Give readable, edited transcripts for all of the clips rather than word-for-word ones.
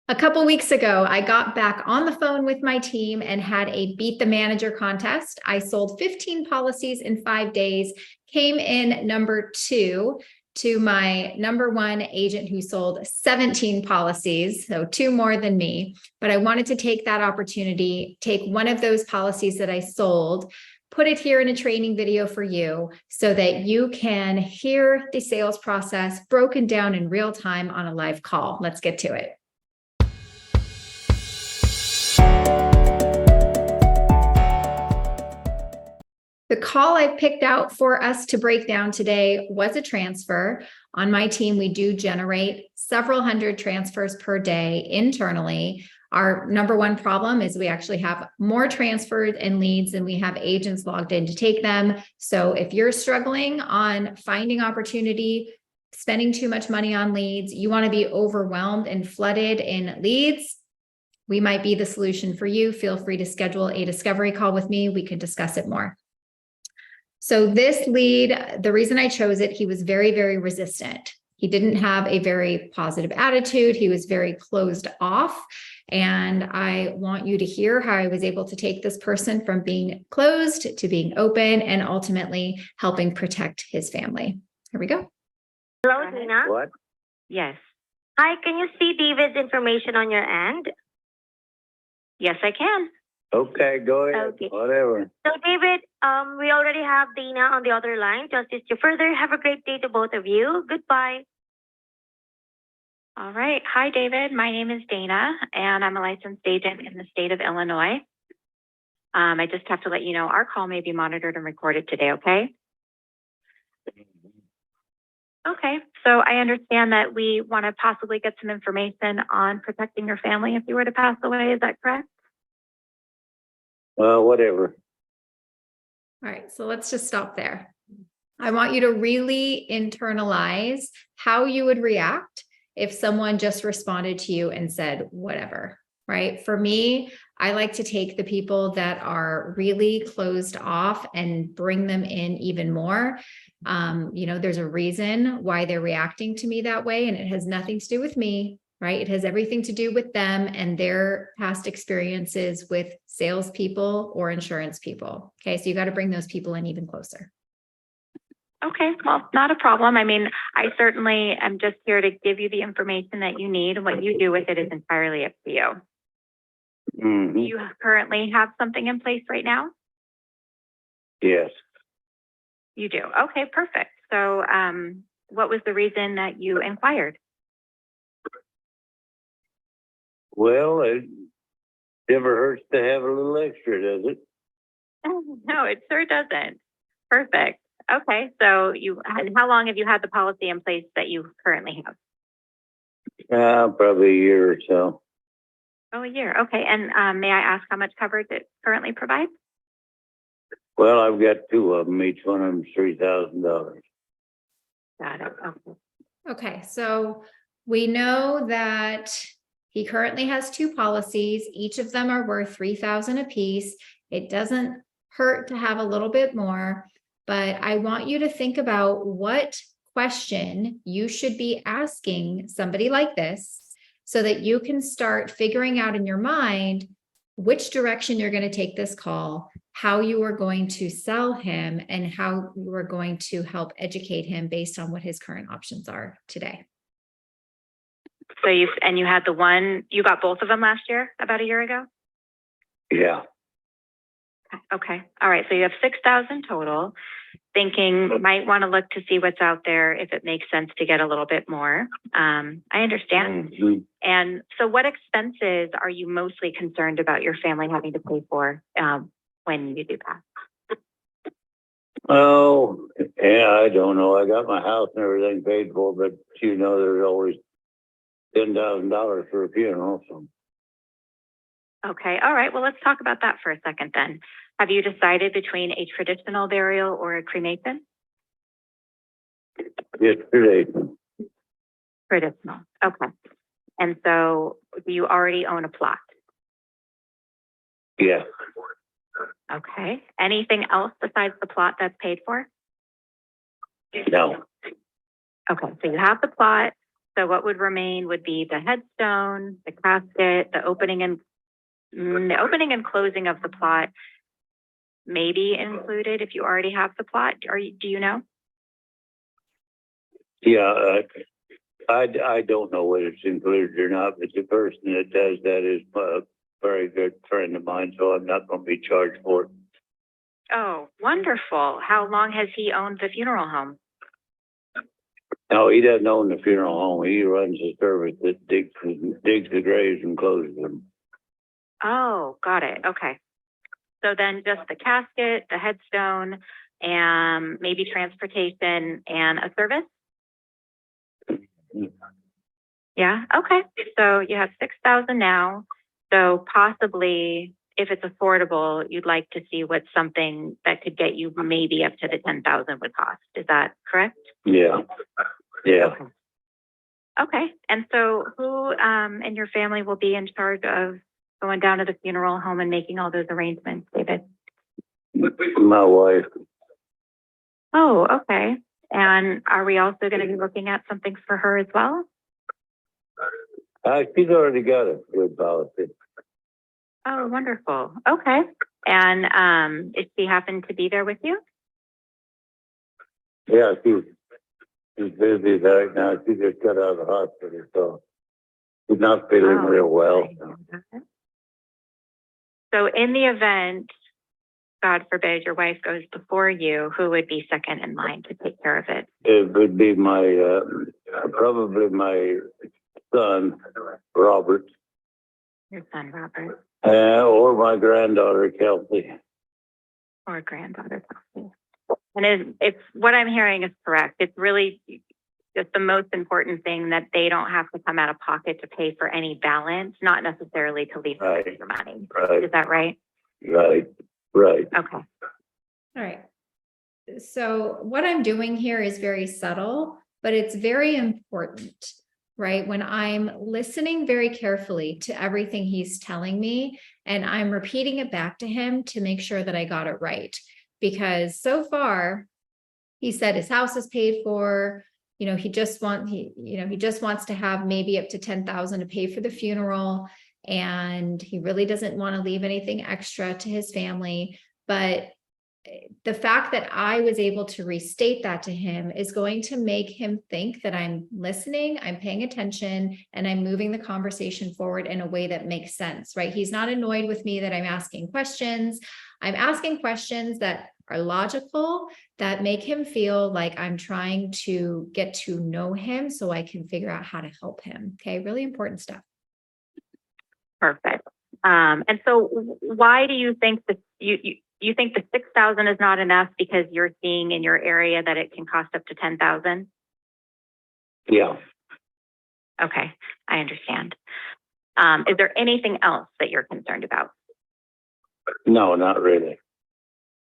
A couple weeks ago, I got back on the phone with my team and had a Beat the Manager contest. I sold 15 policies in 5 days, came in number 2 to my number 1 agent who sold 17 policies, so 2 more than me. But I wanted to take that opportunity, take one of those policies that I sold, put it here in a training video for you so that you can hear the sales process broken down in real time on a live call. Let's get to it. The call I picked out for us to break down today was a transfer. On my team, we do generate several hundred transfers per day internally. Our number one problem is we actually have more transfers and leads than we have agents logged in to take them. So if you're struggling on finding opportunity, spending too much money on leads, you want to be overwhelmed and flooded in leads, we might be the solution for you. Feel free to schedule a discovery call with me. We can discuss it more. So this lead, the reason I chose it, he was very, very resistant. He didn't have a very positive attitude. He was very closed off. And I want you to hear how I was able to take this person from being closed to being open and ultimately helping protect his family. Here we go. Hello, Dina. What? Yes. Hi, can you see David's information on your end? Yes, I can. Okay, go ahead. Okay. Whatever. So, David, we already have Dina on the other line. To assist you further, have a great day to both of you. Goodbye. All right. Hi, David. My name is Dana, and I'm a licensed agent in the state of Illinois. I just have to let you know our call may be monitored and recorded today, okay? Okay. So I understand that we want to possibly get some information on protecting your family if you were to pass away. Is that correct? Whatever. All right, so let's just stop there. I want you to really internalize how you would react if someone just responded to you and said, whatever, right? For me, I like to take the people that are really closed off and bring them in even more. There's a reason why they're reacting to me that way, and it has nothing to do with me. Right? It has everything to do with them and their past experiences with salespeople or insurance people. Okay. So you got to bring those people in even closer. Okay. Well, not a problem. I mean, I certainly am just here to give you the information that you need, and what you do with it is entirely up to you. Mm-hmm. Do you currently have something in place right now? Yes. You do. Okay, perfect. So, what was the reason that you inquired? Well, it never hurts to have a little extra, does it? No, it sure doesn't. Perfect. Okay, so how long have you had the policy in place that you currently have? Probably a year or so. Oh, a year. Okay, and may I ask how much coverage it currently provides? Well, I've got 2 of them. Each one of them's $3,000. Got it. Okay. Okay. So we know that he currently has 2 policies. Each of them are worth $3,000 a piece. It doesn't hurt to have a little bit more, but I want you to think about what question you should be asking somebody like this so that you can start figuring out in your mind which direction you're going to take this call, how you are going to sell him, and how you are going to help educate him based on what his current options are today. So you got both of them last year, about a year ago? Yeah. Okay. All right. So you have 6,000 total. Thinking might want to look to see what's out there if it makes sense to get a little bit more. I understand. Mm-hmm. And so what expenses are you mostly concerned about your family having to pay for when you do pass? Oh, yeah, I don't know. I got my house and everything paid for, but there's always $10,000 for a funeral. So. Okay. All right. Well, let's talk about that for a second then. Have you decided between a traditional burial or a cremation? Yesterday. Traditional. Okay. And so do you already own a plot? Yeah. Okay. Anything else besides the plot that's paid for? No. Okay. So you have the plot. So what would remain would be the headstone, the casket, the opening and closing of the plot may be included if you already have the plot. Do you know? Yeah, I don't know whether it's included or not, but the person that does that is a very good friend of mine, so I'm not going to be charged for it. Oh, wonderful. How long has he owned the funeral home? No, he doesn't own the funeral home. He runs a service that digs the graves and closes them. Oh, got it. Okay. So then just the casket, the headstone, and maybe transportation and a service? Yeah, okay. So you have 6,000 now. So possibly, if it's affordable, you'd like to see what something that could get you maybe up to the 10,000 would cost. Is that correct? Yeah. Yeah. Okay. And so who in your family will be in charge of going down to the funeral home and making all those arrangements, David? My wife. Oh, okay. And are we also going to be looking at something for her as well? She's already got a good policy. Oh, wonderful. Okay. And is she happen to be there with you? Yeah, she's busy right now. She just got out of the hospital, so she's not feeling real well. So in the event, God forbid, your wife goes before you, who would be second in line to take care of it? It would be my probably my son, Robert, Your son, Robert, or my granddaughter, Kelsey. or granddaughter, Kelsey. And if what I'm hearing is correct, it's really just the most important thing that they don't have to come out of pocket to pay for any balance, not necessarily to leave Right. your money. Right. Is that right? Right. Right. Okay. All right. So what I'm doing here is very subtle, but it's very important, right? When I'm listening very carefully to everything he's telling me, and I'm repeating it back to him to make sure that I got it right. Because so far, he said his house is paid for, he just wants to have maybe up to 10,000 to pay for the funeral. And he really doesn't want to leave anything extra to his family. But the fact that I was able to restate that to him is going to make him think that I'm listening, I'm paying attention, and I'm moving the conversation forward in a way that makes sense, right? He's not annoyed with me that I'm asking questions. I'm asking questions that are logical, that make him feel like I'm trying to get to know him so I can figure out how to help him. Okay, really important stuff. Perfect. And so why do you think that you think the 6,000 is not enough because you're seeing in your area that it can cost up to 10,000? Yeah. Okay, I understand. Is there anything else that you're concerned about? No, not really.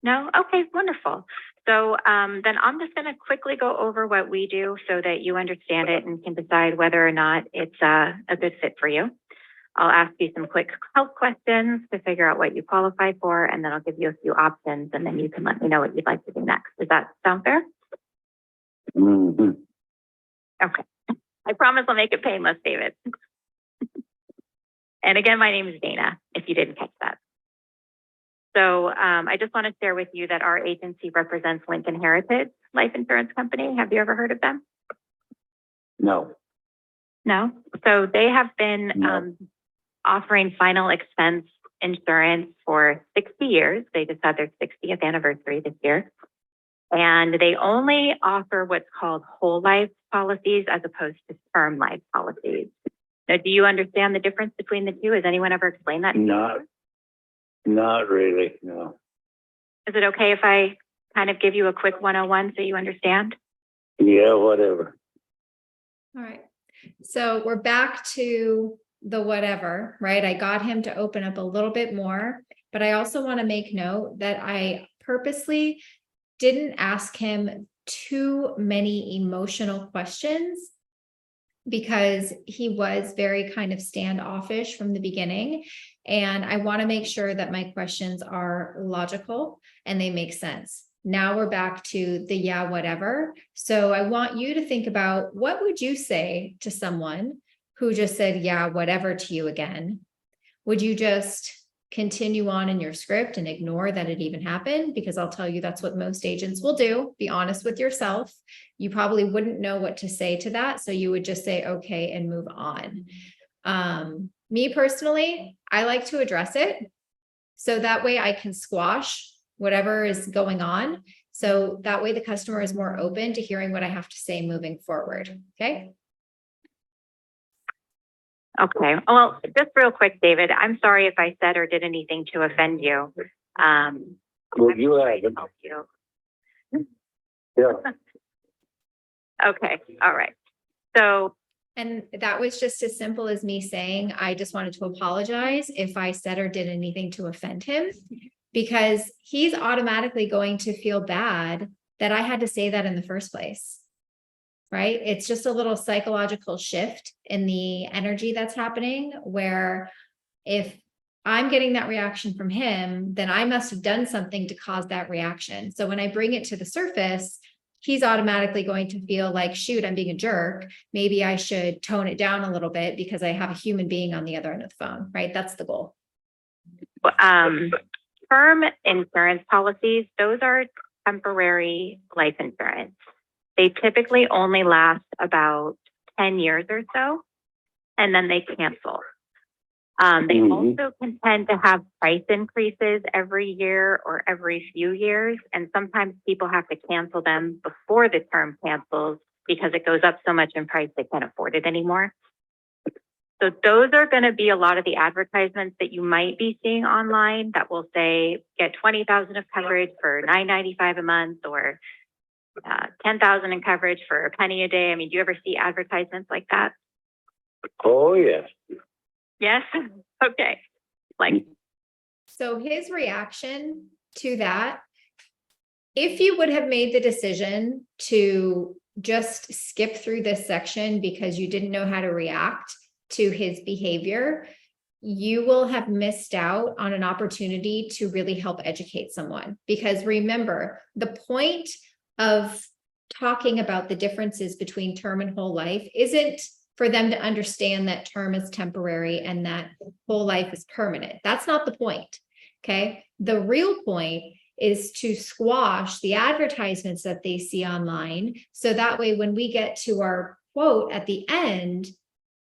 No? Okay, wonderful. So then I'm just going to quickly go over what we do so that you understand it and can decide whether or not it's a good fit for you. I'll ask you some quick health questions to figure out what you qualify for, and then I'll give you a few options, and then you can let me know what you'd like to do next. Does that sound fair? Mm-hmm. Okay. I promise I'll make it painless, David. And again, my name is Dana, if you didn't catch that. So I just want to share with you that our agency represents Lincoln Heritage Life Insurance Company. Have you ever heard of them? No. No? So they have been No. offering final expense insurance for 60 years. They just had their 60th anniversary this year. And they only offer what's called whole life policies as opposed to term life policies. Now, do you understand the difference between the two? Has anyone ever explained that to you? Not really, no. Is it okay if I kind of give you a quick 101 so you understand? Yeah, whatever. All right. So we're back to the whatever, right? I got him to open up a little bit more, but I also want to make note that I purposely didn't ask him too many emotional questions because he was very kind of standoffish from the beginning. And I want to make sure that my questions are logical and they make sense. Now we're back to the yeah, whatever. So I want you to think about, what would you say to someone who just said, yeah, whatever to you again? Would you just continue on in your script and ignore that it even happened? Because I'll tell you, that's what most agents will do. Be honest with yourself. You probably wouldn't know what to say to that. So you would just say, okay, and move on. Me personally, I like to address it. So that way I can squash whatever is going on. So that way the customer is more open to hearing what I have to say moving forward. Okay. Okay. Well, just real quick, David, I'm sorry if I said or did anything to offend you. Well, you haven't. Help you. Yeah. Okay. All right. So, And that was just as simple as me saying, I just wanted to apologize if I said or did anything to offend him, because he's automatically going to feel bad that I had to say that in the first place. Right? It's just a little psychological shift in the energy that's happening, where if I'm getting that reaction from him, then I must have done something to cause that reaction. So when I bring it to the surface, he's automatically going to feel like, shoot, I'm being a jerk. Maybe I should tone it down a little bit because I have a human being on the other end of the phone, right? That's the goal. term insurance policies, those are temporary life insurance. They typically only last about 10 years or so, and then they cancel. They also can tend to have price increases every year or every few years, and sometimes people have to cancel them before the term cancels because it goes up so much in price they can't afford it anymore. So those are going to be a lot of the advertisements that you might be seeing online that will say get 20,000 of coverage for $9.95 a month, or 10,000 in coverage for a penny a day. I mean, do you ever see advertisements like that? Oh, yes. Yes. Okay. Like, So his reaction to that, if you would have made the decision to just skip through this section because you didn't know how to react to his behavior, you will have missed out on an opportunity to really help educate someone. Because remember, the point of talking about the differences between term and whole life isn't for them to understand that term is temporary and that whole life is permanent. That's not the point. Okay. The real point is to squash the advertisements that they see online. So that way, when we get to our quote at the end,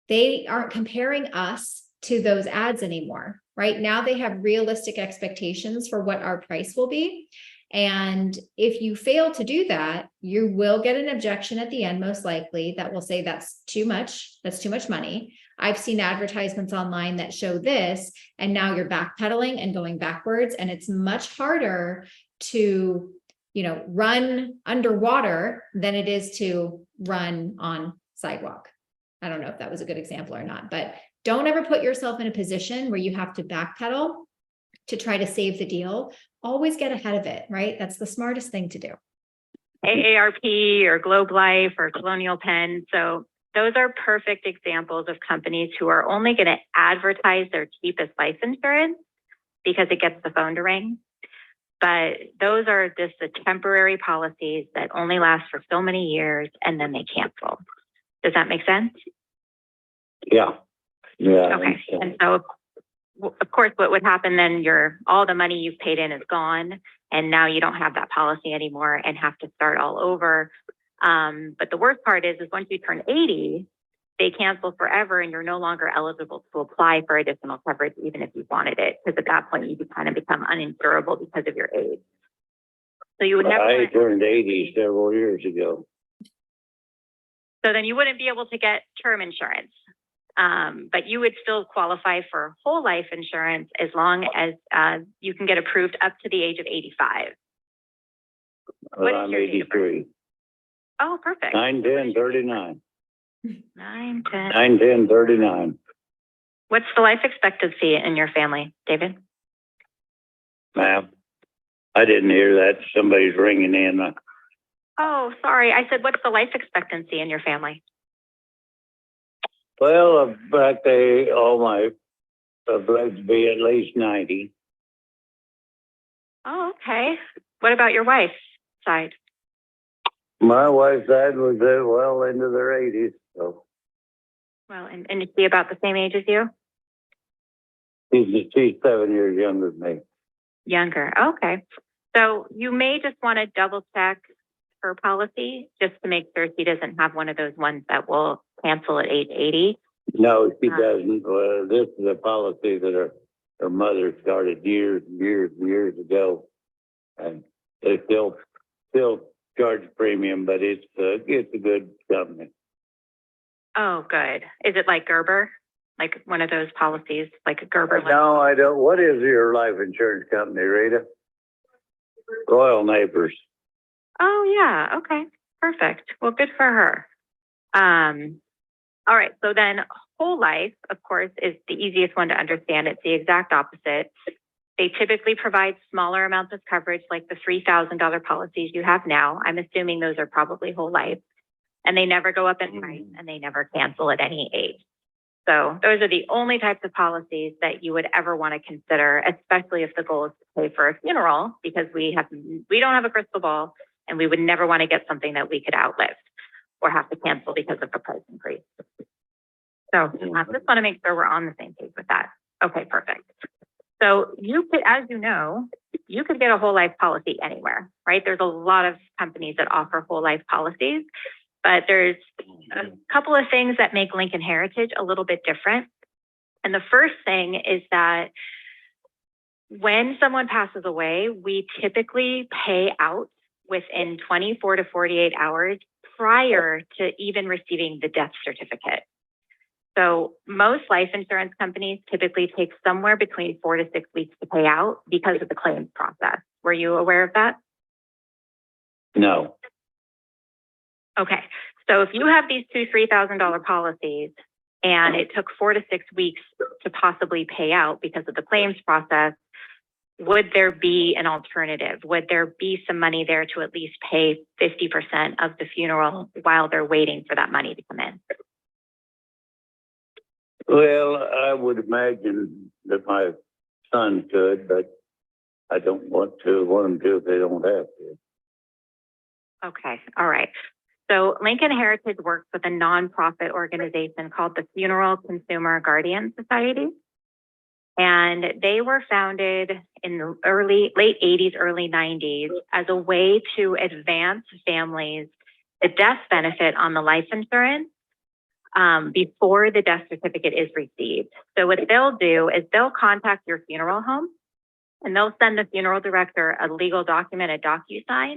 they aren't comparing us to those ads anymore. Right now, they have realistic expectations for what our price will be. And if you fail to do that, you will get an objection at the end, most likely, that will say that's too much money. I've seen advertisements online that show this, and now you're backpedaling and going backwards. And it's much harder to, run underwater than it is to run on sidewalk. I don't know if that was a good example or not, but don't ever put yourself in a position where you have to backpedal to try to save the deal. Always get ahead of it, right? That's the smartest thing to do. AARP or Globe Life or Colonial Penn. So those are perfect examples of companies who are only going to advertise their cheapest life insurance because it gets the phone to ring. But those are just the temporary policies that only last for so many years and then they cancel. Does that make sense? Yeah. Yeah. Okay. And so, of course, what would happen then, all the money you've paid in is gone, and now you don't have that policy anymore and have to start all over. But the worst part is once you turn 80, they cancel forever and you're no longer eligible to apply for additional coverage, even if you wanted it, because at that point you kind of become uninsurable because of your age. So you would never. I turned 80 several years ago. So then you wouldn't be able to get term insurance. But you would still qualify for whole life insurance as long as you can get approved up to the age of 85. Well, I'm 83. Oh, perfect. 9/10/39. 9/10. 9/10/39. What's the life expectancy in your family, David? Ma'am, I didn't hear that. Somebody's ringing in. Oh, sorry. I said, what's the life expectancy in your family? Well, but all my bloods be at least 90. Oh, okay. What about your wife's side? My wife's side was well into their 80s, so Well, and is she about the same age as you? she's 7 years younger than me. Younger. Okay. So you may just want to double check her policy just to make sure she doesn't have one of those ones that will cancel at age 80. No, she doesn't. This is a policy that her mother started years and years and years ago, and they still charge premium, but it's a good company. Oh, good. Is it like Gerber? Like one of those policies, like a Gerber? No, I don't. What is your life insurance company, Rita? Royal Neighbors. Oh, yeah. Okay. Perfect. Well, good for her. All right. So then whole life, of course, is the easiest one to understand. It's the exact opposite. They typically provide smaller amounts of coverage, like the $3,000 policies you have now. I'm assuming those are probably whole life. And they never go up in price and they never cancel at any age. So those are the only types of policies that you would ever want to consider, especially if the goal is to pay for a funeral, because we don't have a crystal ball and we would never want to get something that we could outlive or have to cancel because of a price increase. So I just want to make sure we're on the same page with that. Okay, perfect. So you could, as you know, you could get a whole life policy anywhere, right? There's a lot of companies that offer whole life policies, but there's a couple of things that make Lincoln Heritage a little bit different. And the first thing is that when someone passes away, we typically pay out within 24 to 48 hours prior to even receiving the death certificate. So most life insurance companies typically take somewhere between 4 to 6 weeks to pay out because of the claims process. Were you aware of that? No. Okay. So if you have these two $3,000 policies and it took 4 to 6 weeks to possibly pay out because of the claims process, would there be an alternative? Would there be some money there to at least pay 50% of the funeral while they're waiting for that money to come in? Well, I would imagine that my son could, but I don't want them to if they don't have to. Okay. All right. So Lincoln Heritage works with a nonprofit organization called the Funeral Consumer Guardian Society. And they were founded in the late 80s, early 90s as a way to advance families the death benefit on the life insurance before the death certificate is received. So what they'll do is they'll contact your funeral home and they'll send the funeral director a legal document, a DocuSign,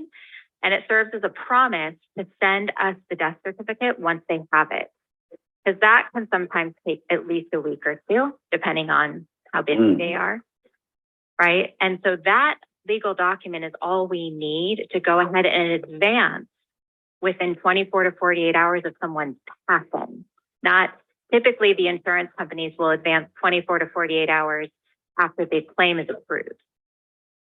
and it serves as a promise to send us the death certificate once they have it. Because that can sometimes take at least a week or two, depending on how busy they are, right? And so that legal document is all we need to go ahead and advance within 24 to 48 hours of someone's passing. Not typically the insurance companies will advance 24 to 48 hours after the claim is approved.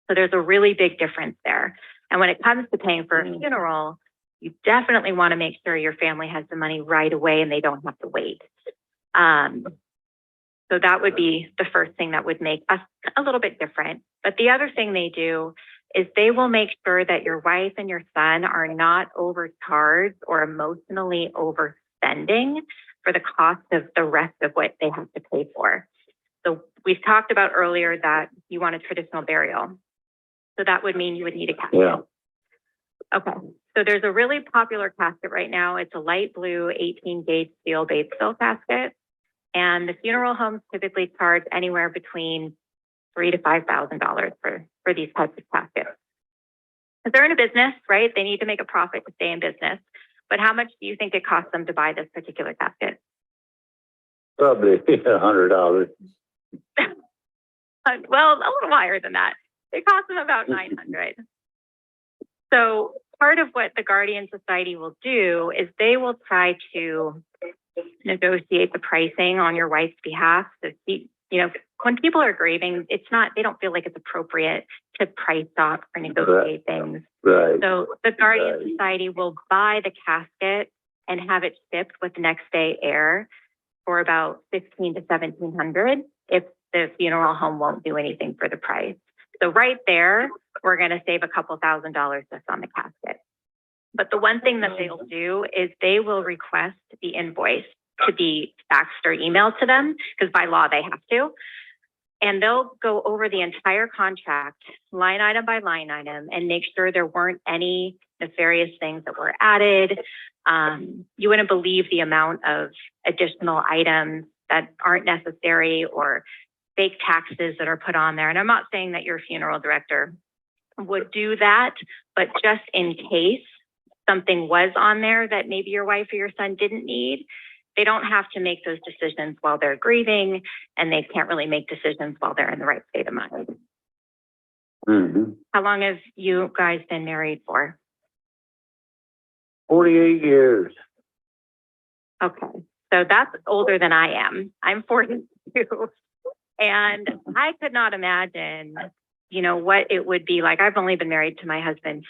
So there's a really big difference there. And when it comes to paying for a funeral, you definitely want to make sure your family has the money right away and they don't have to wait. So that would be the first thing that would make us a little bit different. But the other thing they do is they will make sure that your wife and your son are not overcharged or emotionally overspending for the cost of the rest of what they have to pay for. So we've talked about earlier that you want a traditional burial. So that would mean you would need a casket. Yeah. Okay. So there's a really popular casket right now. It's a light blue 18 gauge steel Batesville casket. And the funeral homes typically charge anywhere between $3,000 to $5,000 for these types of caskets. Because they're in a business, right? They need to make a profit to stay in business. But how much do you think it costs them to buy this particular casket? Probably $100. Well, a little higher than that. It costs them about $900. So part of what the Guardian Society will do is they will try to negotiate the pricing on your wife's behalf. So, when people are grieving, they don't feel like it's appropriate to price off or negotiate things. Right. So the Guardian Society will buy the casket and have it shipped with next day air for about $1,500 to $1,700 if the funeral home won't do anything for the price. So right there, we're going to save a couple $1,000s just on the casket. But the one thing that they'll do is they will request the invoice to be faxed or emailed to them, because by law they have to. And they'll go over the entire contract, line item by line item, and make sure there weren't any nefarious things that were added. You wouldn't believe the amount of additional items that aren't necessary or fake taxes that are put on there. And I'm not saying that your funeral director would do that, but just in case something was on there that maybe your wife or your son didn't need, they don't have to make those decisions while they're grieving, and they can't really make decisions while they're in the right state of mind. Mm-hmm. How long have you guys been married for? 48 years. Okay, so that's older than I am. I'm 42. And I could not imagine, you know, what it would be like. I've only been married to my husband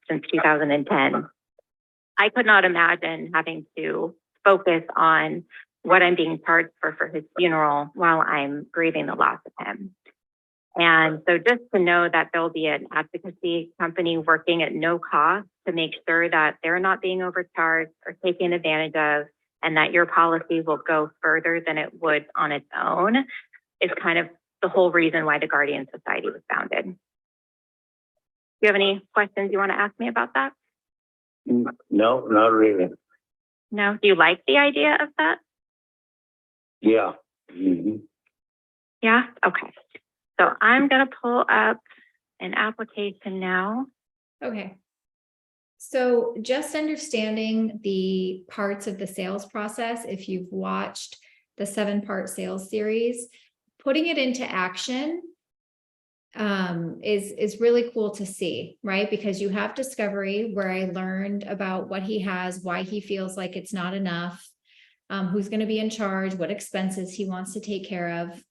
since 2010. I could not imagine having to focus on what I'm being charged for his funeral while I'm grieving the loss of him. And so just to know that there'll be an advocacy company working at no cost to make sure that they're not being overcharged or taken advantage of, and that your policy will go further than it would on its own, is kind of the whole reason why the Guardian Society was founded. Do you have any questions you want to ask me about that? No, not really. No? Do you like the idea of that? Yeah. Mm-hmm. Yeah? Okay. So I'm going to pull up an application now. Okay. So just understanding the parts of the sales process, if you've watched the 7-part sales series, putting it into action is really cool to see, right? Because you have discovery, where I learned about what he has, why he feels like it's not enough, who's going to be in charge, what expenses he wants to take care of.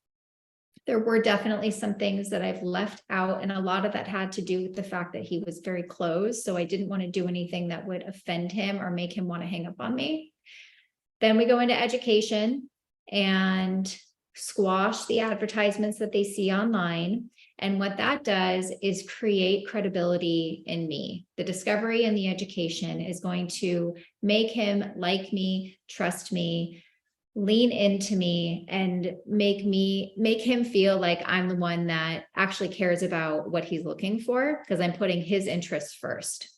There were definitely some things that I've left out, and a lot of that had to do with the fact that he was very close. So I didn't want to do anything that would offend him or make him want to hang up on me. Then we go into education and squash the advertisements that they see online. And what that does is create credibility in me. The discovery and the education is going to make him like me, trust me, lean into me, and make him feel like I'm the one that actually cares about what he's looking for, because I'm putting his interests first.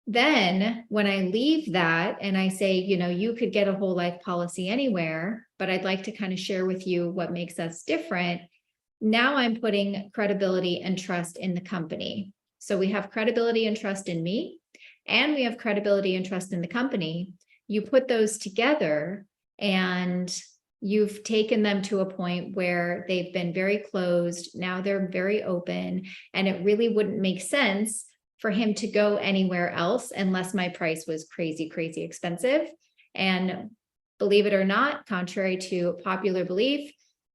Then when I leave that and I say, you know, you could get a whole life policy anywhere, but I'd like to kind of share with you what makes us different. Now I'm putting credibility and trust in the company. So we have credibility and trust in me, and we have credibility and trust in the company. You put those together, and you've taken them to a point where they've been very closed. Now they're very open, and it really wouldn't make sense for him to go anywhere else unless my price was crazy, crazy expensive. And believe it or not, contrary to popular belief,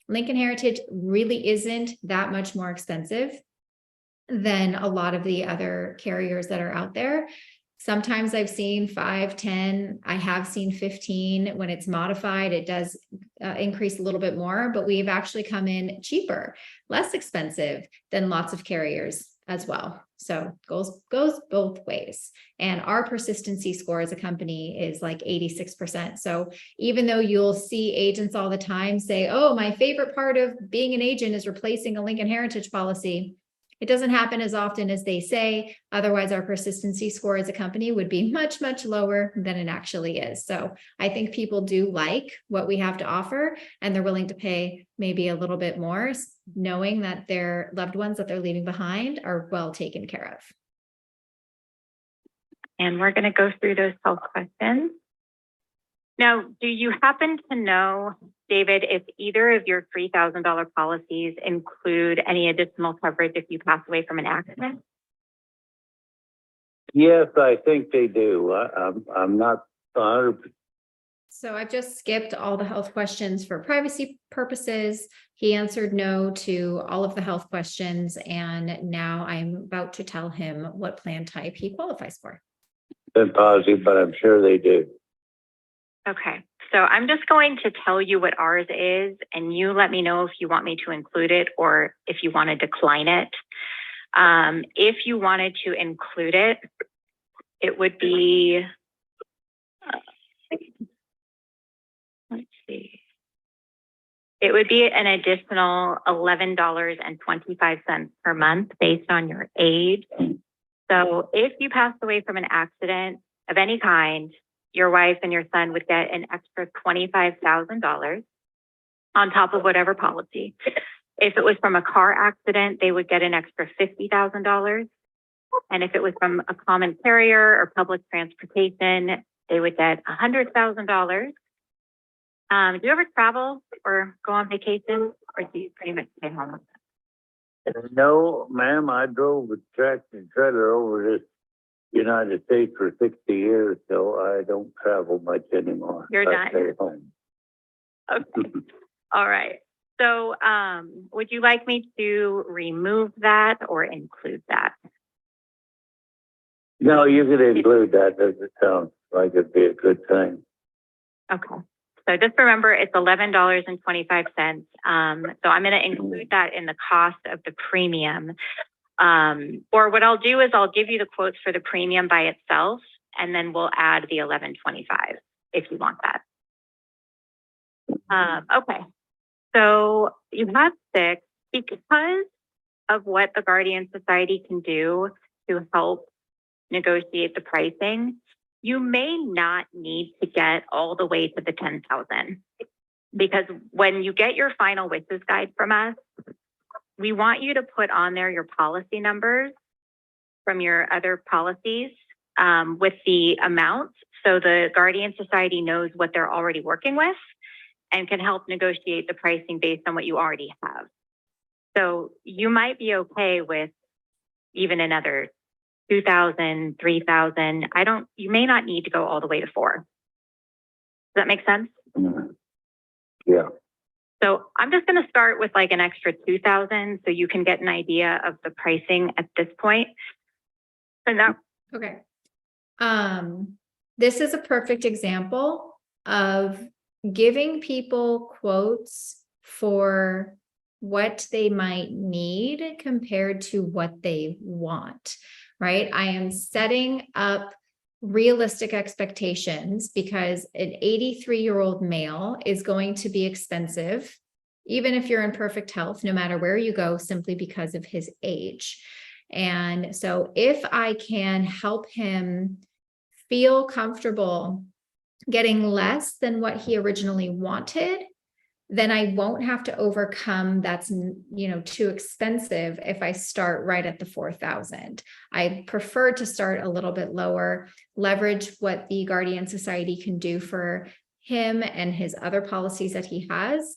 Lincoln Heritage really isn't that much more expensive than a lot of the other carriers that are out there. Sometimes I've seen 5, 10, I have seen 15. When it's modified, it does increase a little bit more, but we've actually come in cheaper, less expensive than lots of carriers as well. So goes both ways. And our persistency score as a company is like 86%. So even though you'll see agents all the time say, oh, my favorite part of being an agent is replacing a Lincoln Heritage policy, it doesn't happen as often as they say. Otherwise, our persistency score as a company would be much, much lower than it actually is. So I think people do like what we have to offer, and they're willing to pay maybe a little bit more, knowing that their loved ones that they're leaving behind are well taken care of. And we're going to go through those health questions. Now, do you happen to know, David, if either of your $3,000 policies include any additional coverage if you pass away from an accident? Yes, I think they do. I'm not 100%. So I've just skipped all the health questions for privacy purposes. He answered no to all of the health questions, and now I'm about to tell him what plan type he qualifies for. Been positive, but I'm sure they do. Okay. So I'm just going to tell you what ours is, and you let me know if you want me to include it or if you want to decline it. If you wanted to include it, it would be, let's see. It would be an additional $11.25 per month based on your age. So if you passed away from an accident of any kind, your wife and your son would get an extra $25,000 on top of whatever policy. If it was from a car accident, they would get an extra $50,000. And if it was from a common carrier or public transportation, they would get $100,000. Do you ever travel or go on vacation, or do you pretty much stay home? No, ma'am, I drove a tractor trailer over this United States for 60 years, so I don't travel much anymore. You're I done. stay home. Okay. All right. So, would you like me to remove that or include that? No, you could include that. Doesn't sound like it'd be a good thing. Okay. So just remember, it's $11.25. So I'm going to include that in the cost of the premium. Or what I'll do is I'll give you the quotes for the premium by itself, and then we'll add the $11.25 if you want that. Okay. So you have 6 because of what the Guardian Society can do to help negotiate the pricing. You may not need to get all the way to the 10,000, because when you get your final wishes guide from us, we want you to put on there your policy numbers from your other policies with the amounts, so the Guardian Society knows what they're already working with and can help negotiate the pricing based on what you already have. So you might be okay with even another 2,000, 3,000. You may not need to go all the way to 4. Does that make sense? Yeah. So I'm just going to start with like an extra 2,000 so you can get an idea of the pricing at this point. And that, Okay. This is a perfect example of giving people quotes for what they might need compared to what they want, right? I am setting up realistic expectations because an 83-year-old male is going to be expensive, even if you're in perfect health, no matter where you go, simply because of his age. And so if I can help him feel comfortable getting less than what he originally wanted, then I won't have to overcome that's, too expensive if I start right at the 4,000. I prefer to start a little bit lower, leverage what the Guardian Society can do for him and his other policies that he has,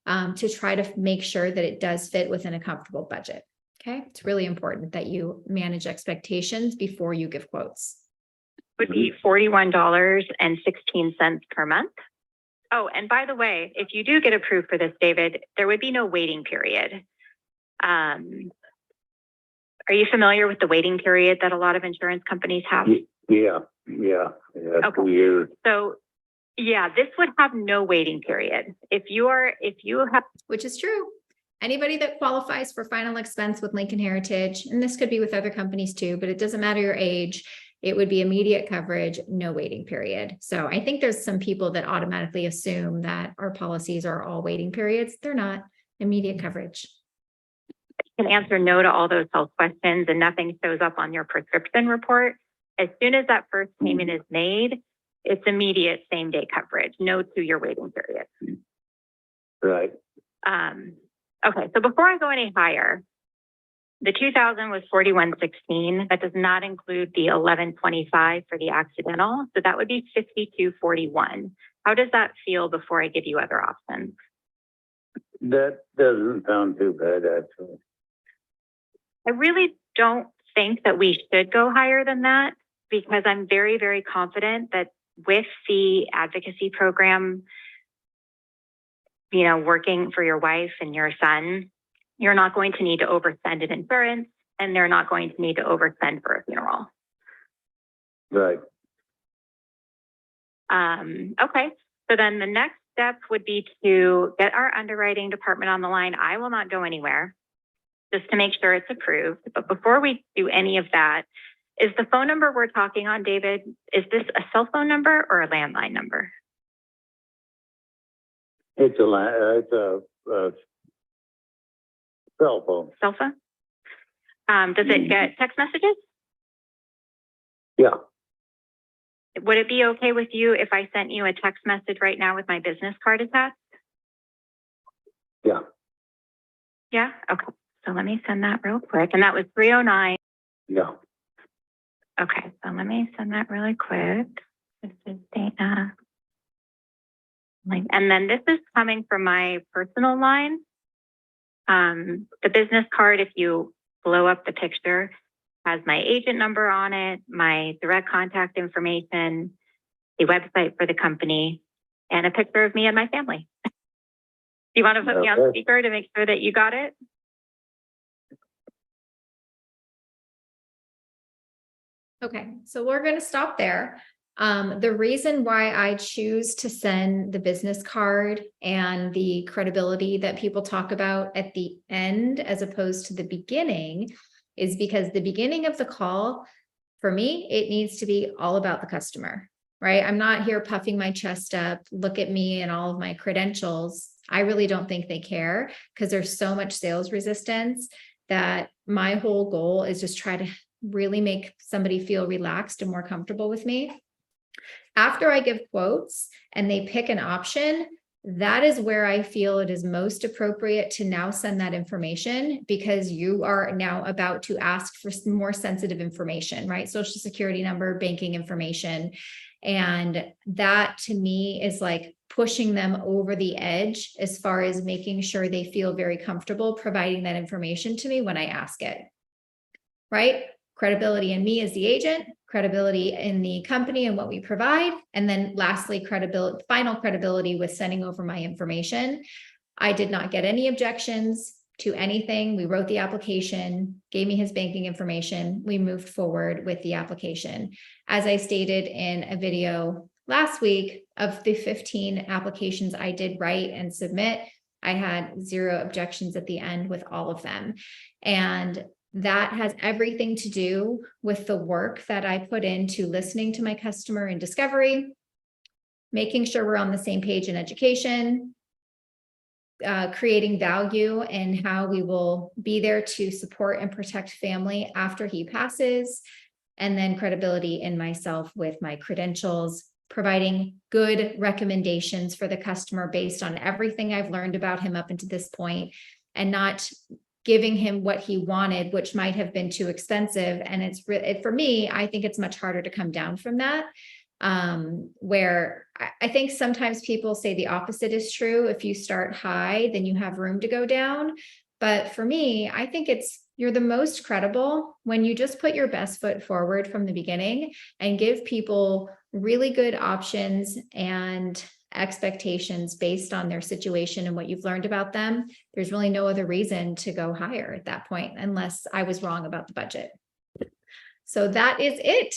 to try to make sure that it does fit within a comfortable budget. Okay. It's really important that you manage expectations before you give quotes. would be $41.16 per month. Oh, and by the way, if you do get approved for this, David, there would be no waiting period. Are you familiar with the waiting period that a lot of insurance companies have? Yeah. Okay. 2 years. So yeah, this would have no waiting period. If you have, Which is true. Anybody that qualifies for final expense with Lincoln Heritage, and this could be with other companies too, but it doesn't matter your age, it would be immediate coverage, no waiting period. So I think there's some people that automatically assume that our policies are all waiting periods. They're not. Immediate coverage. can answer no to all those health questions and nothing shows up on your prescription report. As soon as that first payment is made, it's immediate same day coverage, no 2-year waiting period. Right. Okay, so before I go any higher, the 2,000 was 4116. That does not include the 1125 for the accidental. So that would be 5241. How does that feel before I give you other options? That doesn't sound too bad, actually. I really don't think that we should go higher than that because I'm very, very confident that with the advocacy program, working for your wife and your son, you're not going to need to overspend in insurance and they're not going to need to overspend for a funeral. Right. Okay. So then the next step would be to get our underwriting department on the line. I will not go anywhere just to make sure it's approved. But before we do any of that, is the phone number we're talking on, David, is this a cell phone number or a landline number? It's a cell phone. Cell phone? Does it get text messages? Yeah, Would it be okay with you if I sent you a text message right now with my business card attached? yeah, Yeah? Okay. So let me send that real quick. And that was 309. yeah. Okay. So let me send that really quick. This is Dana. And then this is coming from my personal line. The business card, if you blow up the picture, has my agent number on it, my direct contact information, the website for the company, and a picture of me and my family. Do you want to put me on Okay. speaker to make sure that you got it? Okay, so we're going to stop there. The reason why I choose to send the business card and the credibility that people talk about at the end as opposed to the beginning is because the beginning of the call, for me, it needs to be all about the customer, right? I'm not here puffing my chest up, look at me and all of my credentials. I really don't think they care because there's so much sales resistance that my whole goal is just try to really make somebody feel relaxed and more comfortable with me. After I give quotes and they pick an option, that is where I feel it is most appropriate to now send that information because you are now about to ask for some more sensitive information, right? Social security number, banking information. And that to me is like pushing them over the edge as far as making sure they feel very comfortable providing that information to me when I ask it, right? Credibility in me as the agent, credibility in the company and what we provide. And then lastly, credibility, final credibility with sending over my information. I did not get any objections to anything. We wrote the application, gave me his banking information. We moved forward with the application. As I stated in a video last week, of the 15 applications I did write and submit, I had 0 objections at the end with all of them. And that has everything to do with the work that I put into listening to my customer in discovery, making sure we're on the same page in education, creating value and how we will be there to support and protect family after he passes, and then credibility in myself with my credentials, providing good recommendations for the customer based on everything I've learned about him up until this point, and not giving him what he wanted, which might have been too expensive. And it's for me, I think it's much harder to come down from that. Where I think sometimes people say the opposite is true. If you start high, then you have room to go down. But for me, I think you're the most credible when you just put your best foot forward from the beginning and give people really good options and expectations based on their situation and what you've learned about them. There's really no other reason to go higher at that point, unless I was wrong about the budget. So that is it.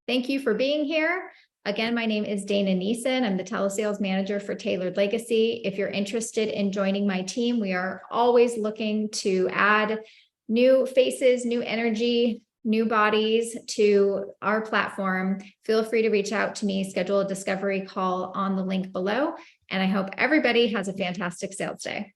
Thank you for being here. Again, my name is Dana Neeson. I'm the telesales manager for Tailored Legacy. If you're interested in joining my team, we are always looking to add new faces, new energy, new bodies to our platform. Feel free to reach out to me, schedule a discovery call on the link below. And I hope everybody has a fantastic sales day.